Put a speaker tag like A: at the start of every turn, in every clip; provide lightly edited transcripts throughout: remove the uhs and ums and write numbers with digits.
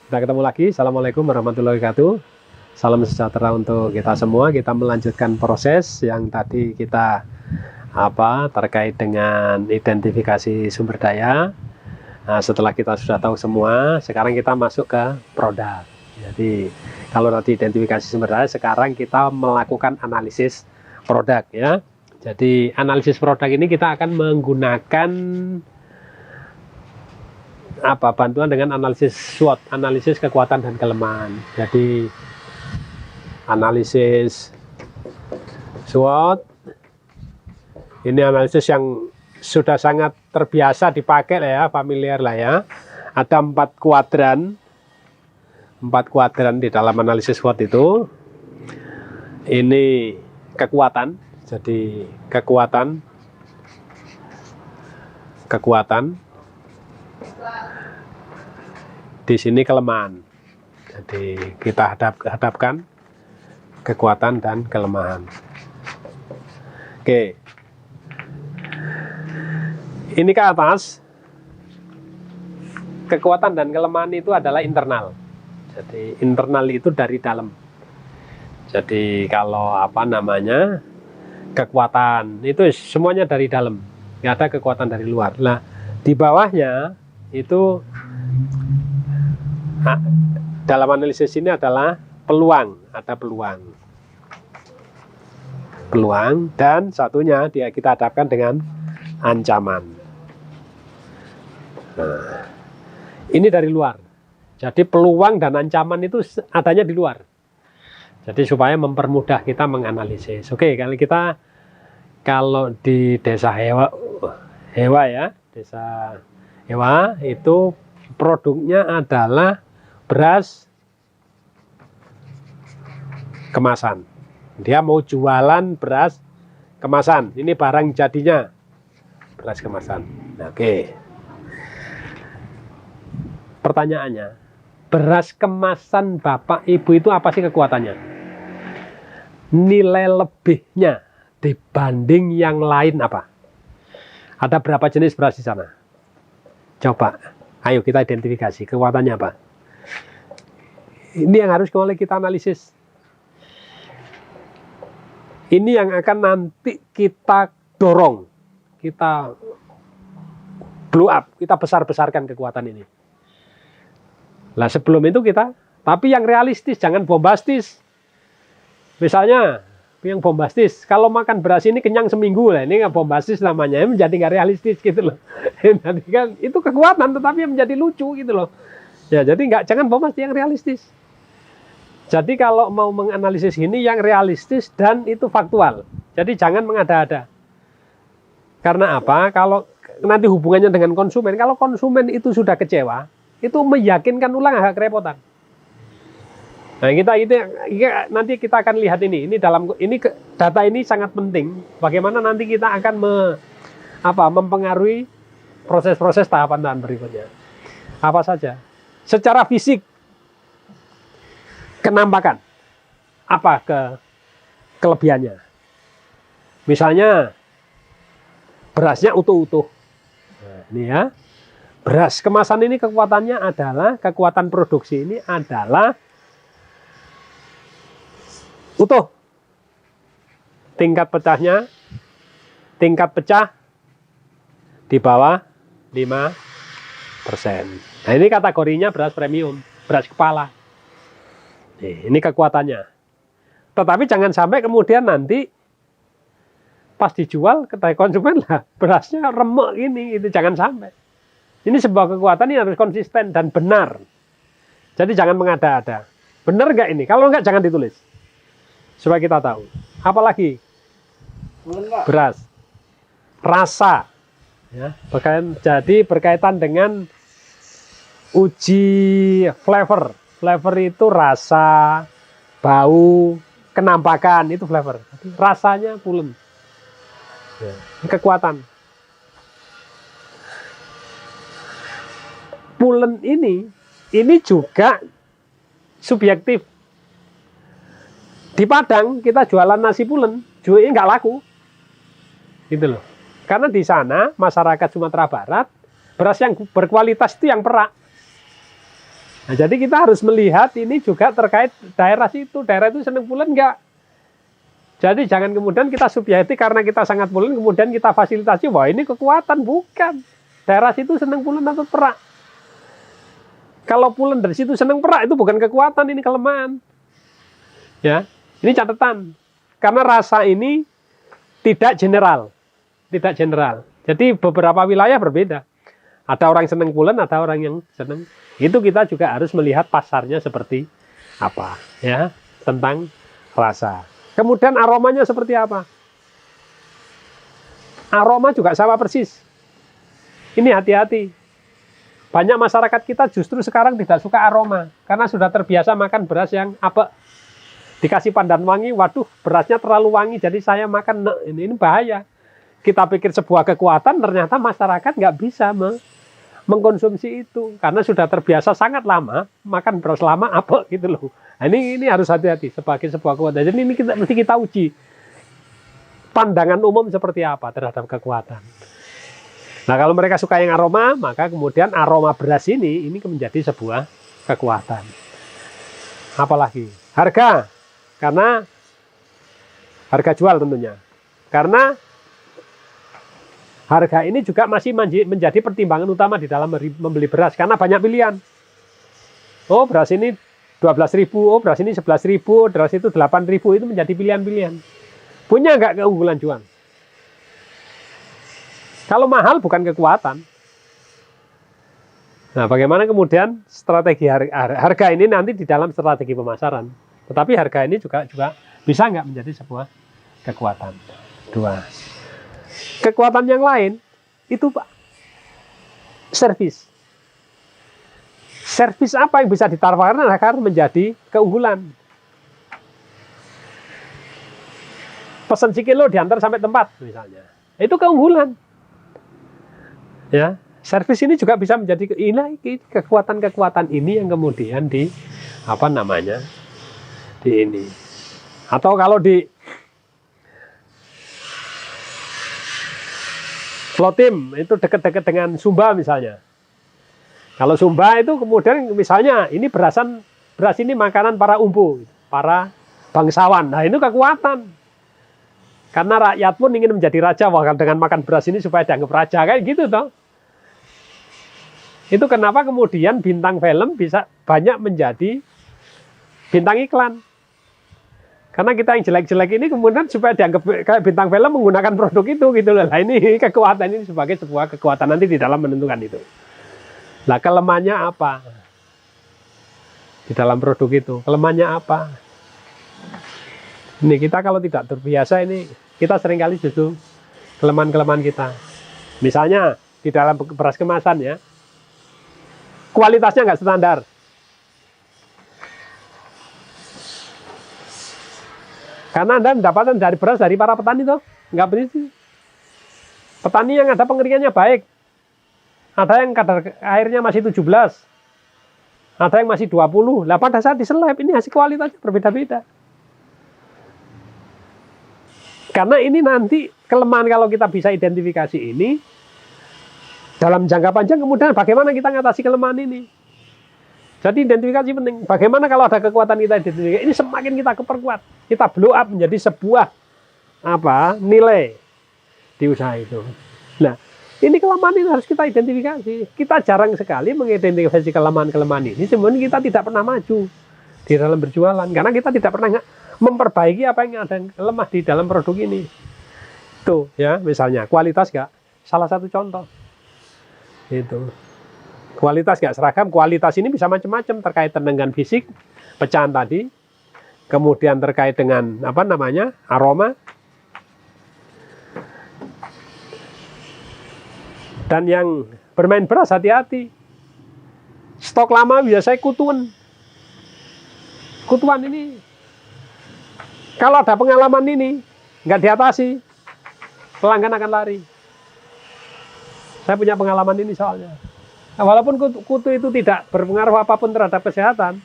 A: Kita ketemu lagi. Assalamualaikum warahmatullahi wabarakatuh. Salam sejahtera untuk kita semua. Kita melanjutkan proses yang tadi kita terkait dengan identifikasi sumber daya. Nah, setelah kita sudah tahu semua, sekarang kita masuk ke produk. Jadi kalau tadi identifikasi sumber daya, sekarang kita melakukan analisis produk ya. Jadi analisis produk ini kita akan menggunakan bantuan dengan analisis SWOT, analisis kekuatan dan kelemahan. Jadi analisis SWOT ini analisis yang sudah sangat terbiasa dipakai lah ya, familiar lah ya. Ada 4 kuadran di dalam analisis SWOT itu. Ini kekuatan, jadi kekuatan. Di sini kelemahan. Jadi kita hadapkan kekuatan dan kelemahan. Oke. Ini ke atas. Kekuatan dan kelemahan itu adalah internal. Jadi internal itu dari dalam. Jadi kalau kekuatan itu semuanya dari dalam. Nggak ada kekuatan dari luar. Nah, di bawahnya itu dalam analisis ini adalah peluang, ada peluang dan satunya kita hadapkan dengan ancaman. Nah, ini dari luar. Jadi peluang dan ancaman itu adanya di luar. Jadi supaya mempermudah kita menganalisis. Oke, kalau di desa Hewa ya, desa Hewa itu produknya adalah beras kemasan. Dia mau jualan beras kemasan. Ini barang jadinya beras kemasan. Nah, oke. Pertanyaannya, beras kemasan Bapak Ibu itu apa sih kekuatannya? Nilai lebihnya dibanding yang lain apa? Ada berapa jenis beras di sana? Coba, ayo kita identifikasi kekuatannya apa. Ini yang harus kita analisis. Ini yang akan nanti kita dorong, kita blow up, kita besar-besarkan kekuatan ini. Nah, sebelum itu tapi yang realistis, jangan bombastis. Misalnya, yang bombastis, kalau makan beras ini kenyang seminggu lah, ini nggak bombastis namanya, menjadi nggak realistis gitu loh. Nanti kan itu kekuatan, tetapi menjadi lucu gitu loh. Ya, jadi jangan bombastis, yang realistis. Jadi kalau mau menganalisis ini yang realistis dan itu faktual. Jadi jangan mengada-ada. Karena apa? Kalau nanti hubungannya dengan konsumen, kalau konsumen itu sudah kecewa, itu meyakinkan ulang agak kerepotan. Nah, nanti kita akan lihat ini data ini sangat penting. Bagaimana nanti kita akan mempengaruhi proses-proses tahapan berikutnya. Apa saja? Secara fisik, kenampakan, apa kelebihannya? Misalnya berasnya utuh-utuh. Nah, ini ya. Beras kemasan ini kekuatan produksi ini adalah utuh. Tingkat pecah di bawah 5%. Nah, ini kategorinya beras premium, beras kepala. Ini kekuatannya. Tetapi jangan sampai kemudian nanti pas dijual ke konsumen lah berasnya remek ini, itu jangan sampai. Ini sebuah kekuatan yang harus konsisten dan benar. Jadi jangan mengada-ada. Benar nggak ini? Kalau nggak jangan ditulis. Supaya kita tahu. Apalagi beras, rasa. Ya, jadi berkaitan dengan uji flavor. Flavor itu rasa, bau, kenampakan, itu flavor. Jadi rasanya pulen. Ya, kekuatan. Pulen ini juga subjektif. Di Padang kita jualan nasi pulen, ini nggak laku. Gitu loh. Karena di sana masyarakat Sumatera Barat beras yang berkualitas itu yang perak. Nah, jadi kita harus melihat ini juga terkait daerah situ. Daerah itu senang bulan enggak? Jadi jangan kemudian kita subjektif karena kita sangat bulan, kemudian kita fasilitasi, wah ini kekuatan. Bukan. Daerah situ senang bulan atau perak. Kalau bulan dari situ senang perak, itu bukan kekuatan, ini kelemahan. Ya, ini catatan. Karena rasa ini tidak general. Tidak general. Jadi beberapa wilayah berbeda. Ada orang senang bulan, ada orang yang senang. Itu kita juga harus melihat pasarnya seperti apa, ya, tentang rasa. Kemudian aromanya seperti apa? Aroma juga sama persis. Ini hati-hati. Banyak masyarakat kita justru sekarang tidak suka aroma karena sudah terbiasa makan beras yang apa? Dikasih pandan wangi, waduh, berasnya terlalu wangi, jadi saya makan. Nah, ini bahaya. Kita pikir sebuah kekuatan, ternyata masyarakat nggak bisa mengkonsumsi itu karena sudah terbiasa sangat lama makan beras lama apa gitu loh. Nah, ini harus hati-hati sebagai sebuah kekuatan. Jadi ini mesti kita uji pandangan umum seperti apa terhadap kekuatan. Nah, kalau mereka suka yang aroma, maka kemudian aroma beras ini menjadi sebuah kekuatan. Apalagi harga, karena harga jual tentunya. Karena harga ini juga masih menjadi pertimbangan utama di dalam membeli beras karena banyak pilihan. Oh, beras ini 12.000, oh beras ini 11.000, beras itu 8.000, itu menjadi pilihan-pilihan. Punya nggak keunggulan jual? Kalau mahal bukan kekuatan. Nah, bagaimana kemudian strategi harga ini nanti di dalam strategi pemasaran. Tetapi harga ini juga bisa nggak menjadi sebuah kekuatan. Dua. Kekuatan yang lain itu Pak, servis. Servis apa yang bisa ditawarkan agar menjadi keunggulan? Pesan sekilo diantar sampai tempat misalnya. Itu keunggulan. Ya, servis ini juga bisa menjadi kekuatan-kekuatan ini yang kemudian di apa namanya? Di ini. Atau kalau di Flotim itu dekat-dekat dengan Sumba misalnya. Kalau Sumba itu kemudian misalnya ini beras ini makanan para umbu, para bangsawan. Nah, ini kekuatan. Karena rakyat pun ingin menjadi raja, wah dengan makan beras ini supaya dianggap raja, kayak gitu toh. Itu kenapa kemudian bintang film bisa banyak menjadi bintang iklan. Karena kita yang jelek-jelek ini kemudian supaya dianggap kayak bintang film menggunakan produk itu gitu loh. Nah, ini kekuatan ini sebagai sebuah kekuatan nanti di dalam menentukan itu. Nah, kelemahannya apa? Di dalam produk itu, kelemahannya apa? Ini kita kalau tidak terbiasa ini, kita seringkali justru kelemahan-kelemahan kita. Misalnya di dalam beras kemasan ya, kualitasnya nggak standar. Karena Anda mendapatkan dari beras dari para petani tuh, nggak berisi. Petani yang ada pengeringannya baik. Ada yang kadar airnya masih 17. Ada yang masih 20. Lah pada saat diseleb ini hasil kualitasnya berbeda-beda. Karena ini nanti kelemahan kalau kita bisa identifikasi ini dalam jangka panjang, kemudian bagaimana kita mengatasi kelemahan ini. Jadi identifikasi penting. Bagaimana kalau ada kekuatan kita identifikasi ini semakin kita perkuat, kita blow up menjadi sebuah nilai di usaha itu. Nah, ini kelemahan ini harus kita identifikasi. Kita jarang sekali mengidentifikasi kelemahan-kelemahan ini, sebenarnya kita tidak pernah maju di dalam berjualan karena kita tidak pernah memperbaiki apa yang ada lemah di dalam produk ini. Tuh ya, misalnya kualitas nggak salah satu contoh. Itu. Kualitas nggak seragam, kualitas ini bisa macam-macam terkait dengan fisik, pecahan tadi, kemudian terkait dengan aroma, dan yang bermain beras hati-hati. Stok lama biasanya kutuan ini, kalau ada pengalaman ini nggak diatasi, pelanggan akan lari. Saya punya pengalaman ini soalnya. Nah, walaupun kutu itu tidak berpengaruh apapun terhadap kesehatan,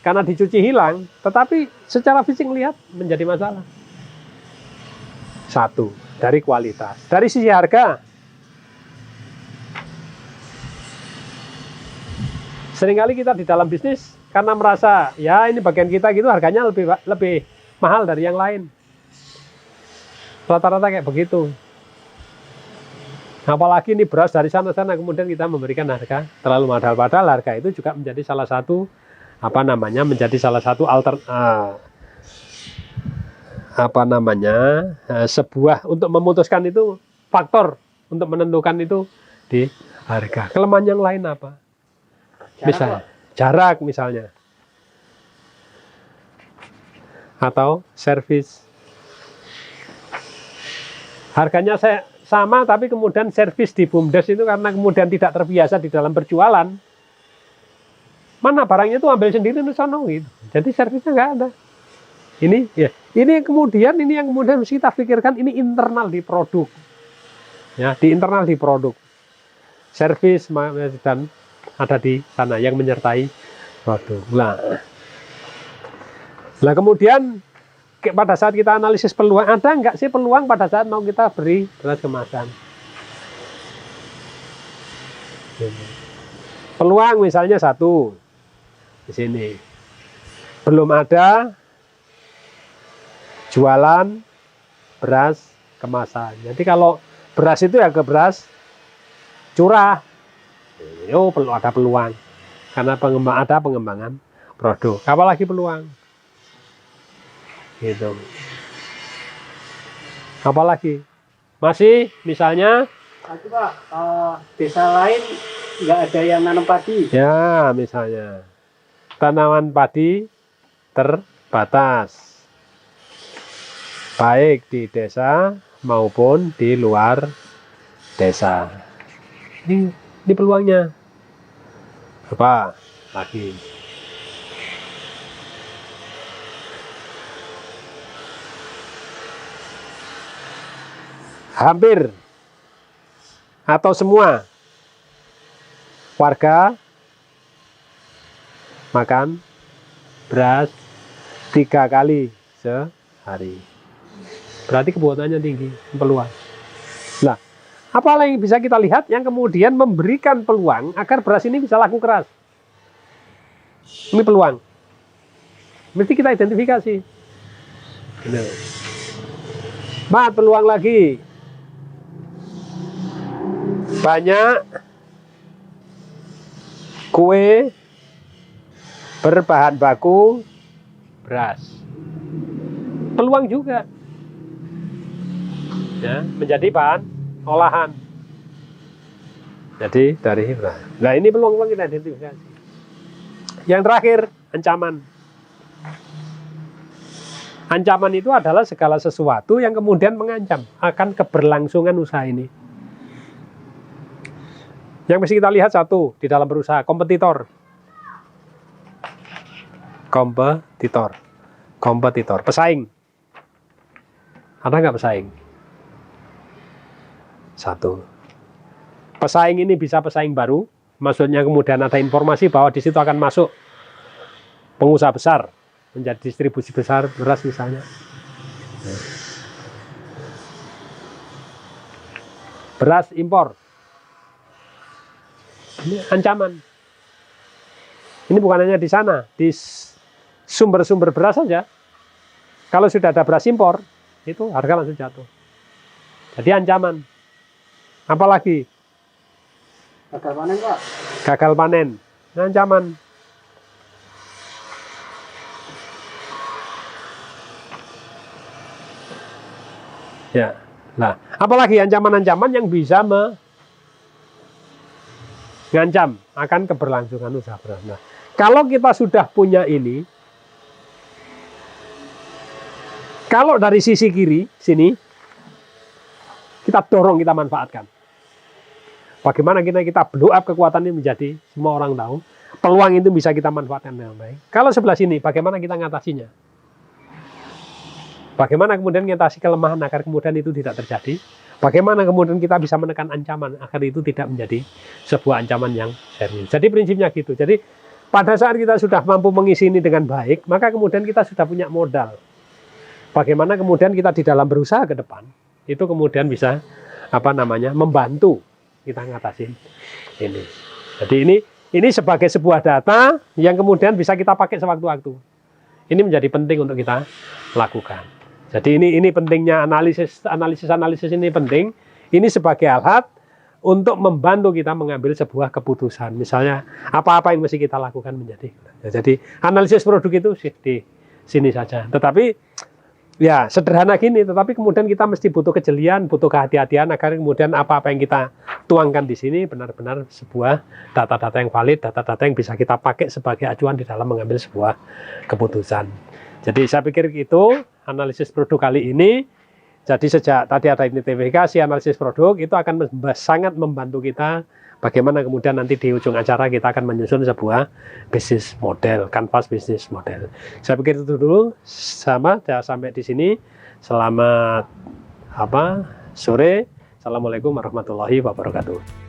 A: karena dicuci hilang, tetapi secara fisik melihat menjadi masalah. Satu, dari kualitas. Dari sisi harga, Seringkali kita di dalam bisnis karena merasa ya ini bagian kita gitu harganya lebih mahal dari yang lain. Rata-rata kayak begitu. Apalagi ini beras dari sana-sana kemudian kita memberikan harga terlalu mahal, padahal harga itu juga menjadi salah satu sebuah untuk memutuskan itu faktor untuk menentukan itu di harga. Kelemahan yang lain apa? Misalnya jarak misalnya, atau servis. Harganya sama, tapi kemudian servis di BUMDes itu karena kemudian tidak terbiasa di dalam berjualan, mana barangnya itu ambil sendiri di sana gitu. Jadi servisnya nggak ada. Ini yang kemudian mesti kita pikirkan, ini internal di produk, ya, di internal di produk. Servis dan ada di sana yang menyertai produk. Nah kemudian pada saat kita analisis peluang, ada nggak sih peluang pada saat mau kita beri beras kemasan? Peluang misalnya satu di sini, belum ada jualan beras kemasan. Jadi kalau beras itu ya ke beras curah, perlu ada peluang karena ada pengembangan produk. Apalagi peluang gitu. Apalagi masih misalnya
B: Pak, desa lain nggak ada yang nanam padi
A: ya, misalnya tanaman padi terbatas baik di desa maupun di luar desa. Ini peluangnya apa lagi? Hampir atau semua warga makan beras 3 kali sehari. Berarti kebutuhannya tinggi, peluang. Nah, apa yang bisa kita lihat yang kemudian memberikan peluang agar beras ini bisa laku keras? Ini peluang. Mesti kita identifikasi. Peluang lagi. Banyak kue berbahan baku beras. Peluang juga. Ya, menjadi bahan olahan. Jadi dari beras. Nah, ini peluang-peluang kita identifikasi. Yang terakhir, ancaman. Ancaman itu adalah segala sesuatu yang kemudian mengancam akan keberlangsungan usaha ini. Yang mesti kita lihat satu di dalam berusaha, kompetitor. Kompetitor, pesaing. Ada nggak pesaing? Satu. Pesaing ini bisa pesaing baru, maksudnya kemudian ada informasi bahwa di situ akan masuk pengusaha besar, menjadi distribusi besar beras misalnya. Beras impor. Ini ancaman. Ini bukan hanya di sana, di sumber-sumber beras saja. Kalau sudah ada beras impor, itu harga langsung jatuh. Jadi ancaman. Apalagi?
B: gagal panen, Pak.
A: Gagal panen. Ini ancaman. Ya. Nah, apalagi ancaman-ancaman yang bisa mengancam akan keberlangsungan usaha beras. Nah, kalau kita sudah punya ini, kalau dari sisi kiri sini kita dorong, kita manfaatkan. Bagaimana kita blow up kekuatan ini menjadi semua orang tahu, peluang itu bisa kita manfaatkan dengan baik. Kalau sebelah sini, bagaimana kita mengatasinya? Bagaimana kemudian mengatasi kelemahan agar kemudian itu tidak terjadi? Bagaimana kemudian kita bisa menekan ancaman agar itu tidak menjadi sebuah ancaman yang serius. Jadi prinsipnya gitu. Jadi pada saat kita sudah mampu mengisi ini dengan baik, maka kemudian kita sudah punya modal. Bagaimana kemudian kita di dalam berusaha ke depan, itu kemudian bisa membantu kita ngatasin ini. Jadi ini sebagai sebuah data yang kemudian bisa kita pakai sewaktu-waktu. Ini menjadi penting untuk kita lakukan. Jadi ini pentingnya analisis ini penting. Ini sebagai alat untuk membantu kita mengambil sebuah keputusan. Misalnya apa-apa yang mesti kita lakukan menjadi. Jadi analisis produk itu di sini saja. Tetapi ya sederhana gini, tetapi kemudian kita mesti butuh kejelian, butuh kehati-hatian agar kemudian apa-apa yang kita tuangkan di sini benar-benar sebuah data-data yang valid, data-data yang bisa kita pakai sebagai acuan di dalam mengambil sebuah keputusan. Jadi saya pikir itu analisis produk kali ini. Jadi sejak tadi ada identifikasi analisis produk itu akan sangat membantu kita bagaimana kemudian nanti di ujung acara kita akan menyusun sebuah bisnis model, kanvas bisnis model. Saya pikir itu dulu sampai di sini. Selamat sore. Assalamualaikum warahmatullahi wabarakatuh.